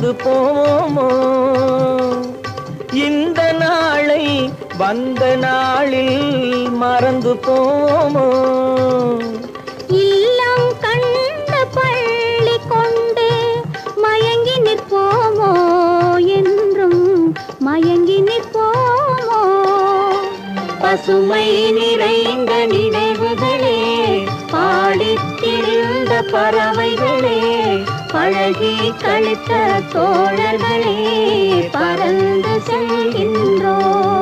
மறந்து போவோமோ? இந்த நாளை வந்த நாளில் மறந்து போவோமோ? இல்லம் கண்ட பள்ளி கொண்டு மயங்கி நிற்போமோ? என்றும் மயங்கி நிற்போமோ? பசுமை நிறைந்த நினைவுகளே, பாடித்திருந்த பறவைகளே, பழகி கழித்த தோழர்களே, பறந்து செல்கின்றோம்.